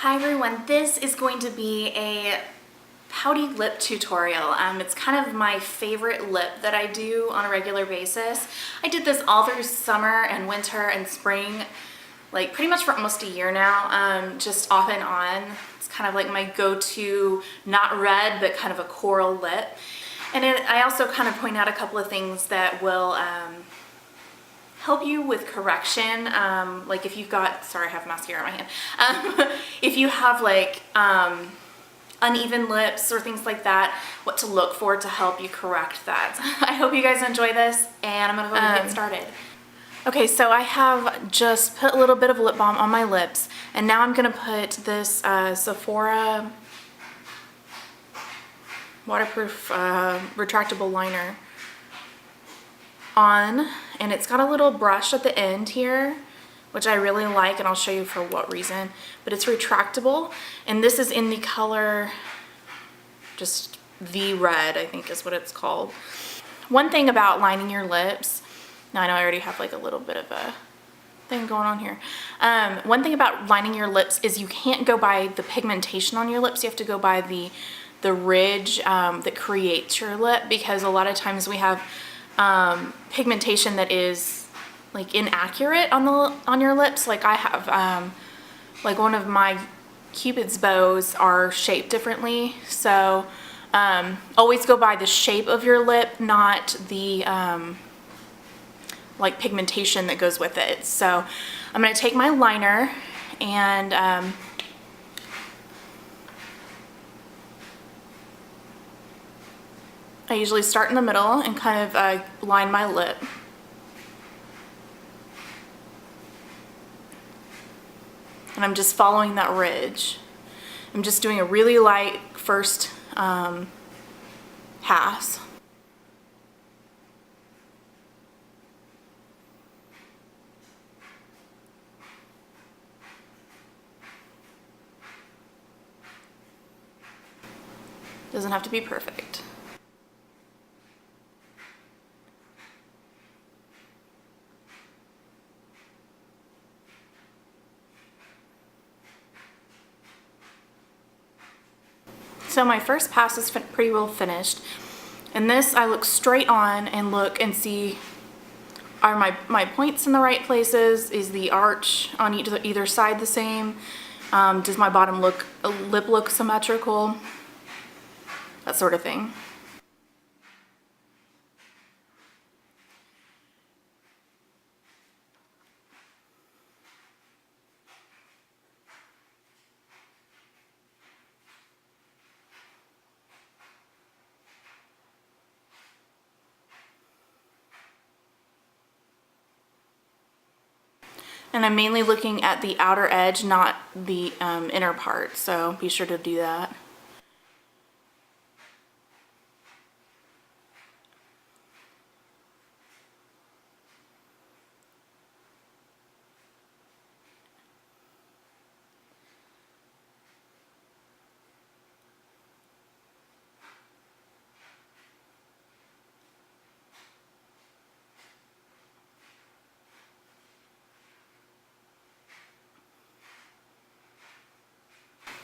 Hi everyone, this is going to be a pouty lip tutorial. It's kind of my favorite lip that I do on a regular basis. I did this all through summer and winter and spring, like pretty much for almost a year now, just off and on. It's kind of like my go-to, not red, but kind of a coral lip. And I also kind of point out a couple of things that will help you with correction, like if you've got, sorry I have mascara in my hand, if you have like uneven lips or things like that, what to look for to help you correct that. I hope you guys enjoy this, and I'm gonna go ahead and get started. Okay, so I have just put a little bit of lip balm on my lips, and now I'm gonna put this Sephora waterproof retractable liner on, and it's got a little brush at the end here, which I really like, and I'll show you for what reason, but it's retractable, and this is in the color just V Red, I think is what it's called. One thing about lining your lips, now I know I already have like a little bit of a thing going on here. One thing about lining your lips is you can't go by the pigmentation on your lips, you have to go by the ridge that creates your lip, because a lot of times we have pigmentation that is like inaccurate on your lips. Like I have like one of my Cupid's bows are shaped differently, so always go by the shape of your lip, not the like pigmentation that goes with it. So I'm going to take my liner and I usually start in the middle and kind of line my lip. And I'm just following that ridge. I'm just doing a really light first pass. Doesn't have to be perfect. So my first pass is pretty well finished, and this I look straight on and look and see, are my points in the right places? Is the arch on either side the same? Does my bottom lip look symmetrical? That sort of thing. And I'm mainly looking at the outer edge, not the inner part, so be sure to do that.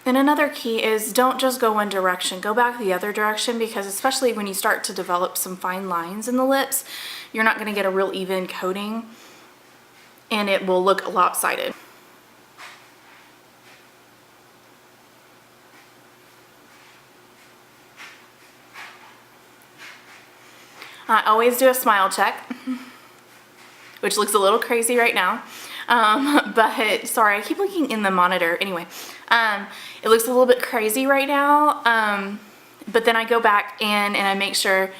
And another key is don't just go one direction, go back the other direction, because especially when you start to develop some fine lines in the lips, you're not going to get a real even coating and it will look lopsided. I always do a smile check, which looks a little crazy right now. But sorry, I keep looking in the monitor. Anyway, it looks a little bit crazy right now, but then I go back in and I make sure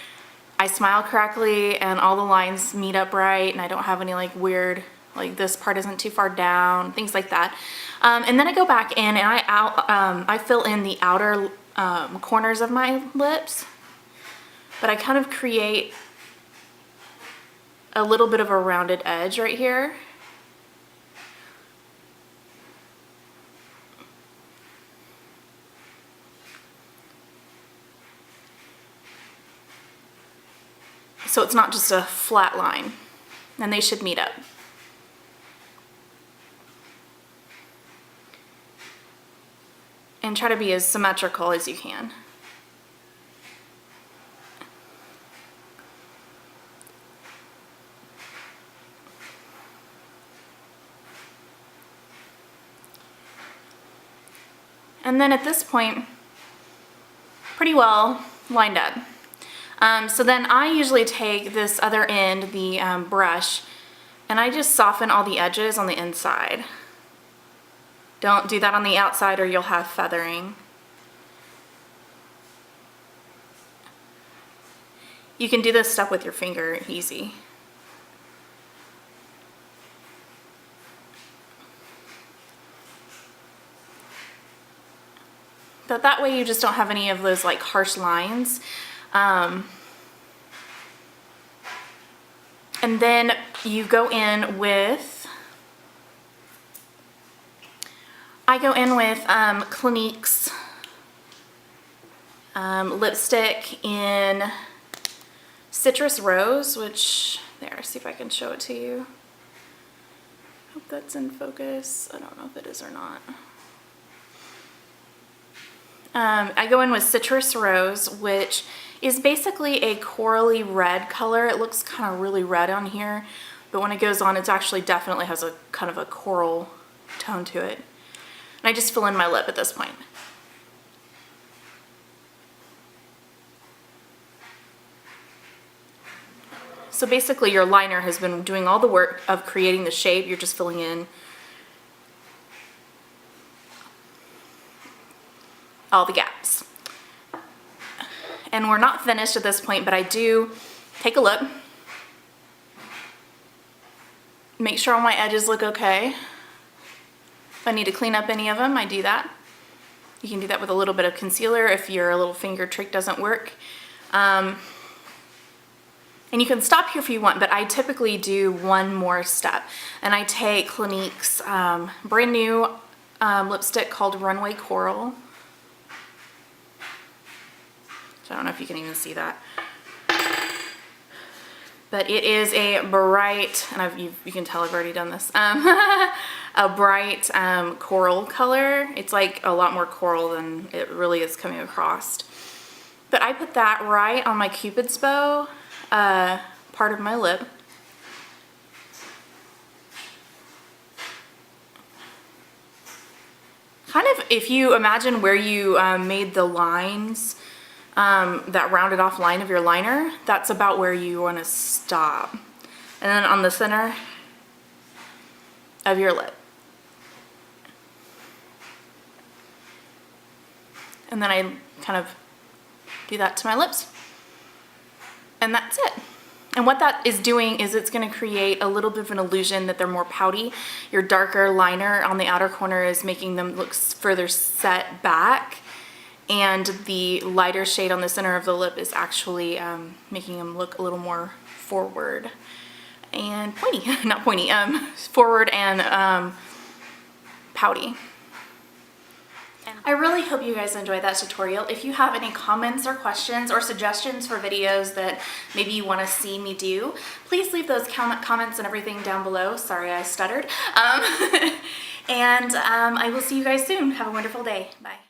I smile correctly and all the lines meet up right, and I don't have any like weird, like this part isn't too far down, things like that. And then I go back in and I fill in the outer corners of my lips, but I kind of create a little bit of a rounded edge right here. So it's not just a flat line, and they should meet up. and try to be as symmetrical as you can. And then at this point, pretty well lined up. So then I usually take this other end, the brush, and I just soften all the edges on the inside. Don't do that on the outside or you'll have feathering. You can do this step with your finger, easy. But that way you just don't have any of those like harsh lines. And then you go in with, I go in with Clinique's lipstick in Citrus Rose, which, there, see if I can show it to you. Hope that's in focus. I don't know if it is or not. I go in with Citrus Rose, which is basically a corally red color. It looks kind of really red on here, but when it goes on, it actually definitely has a kind of a coral tone to it. And I just fill in my lip at this point. So basically your liner has been doing all the work of creating the shape. You're just filling in all the gaps. And we're not finished at this point, but I do take a look, make sure all my edges look okay. If I need to clean up any of them, I do that. You can do that with a little bit of concealer if your little finger trick doesn't work. And you can stop here if you want, but I typically do one more step. And I take Clinique's brand new lipstick called Runway Coral. I don't know if you can even see that. But it is a bright, and you can tell I've already done this, a bright coral color. It's like a lot more coral than it really is coming across. But I put that right on my Cupid's bow part of my lip. Kind of, if you imagine where you made the lines, that rounded off line of your liner, that's about where you want to stop. And then on the center of your lip. And then I kind of do that to my lips. And that's it. And what that is doing is it's going to create a little bit of an illusion that they're more pouty. Your darker liner on the outer corner is making them look further set back. And the lighter shade on the center of the lip is actually making them look a little more forward and pointy, not pointy, forward and pouty. I really hope you guys enjoyed that tutorial. If you have any comments or questions or suggestions for videos that maybe you want to see me do, please leave those comments and everything down below. Sorry, I stuttered. And I will see you guys soon. Have a wonderful day. Bye.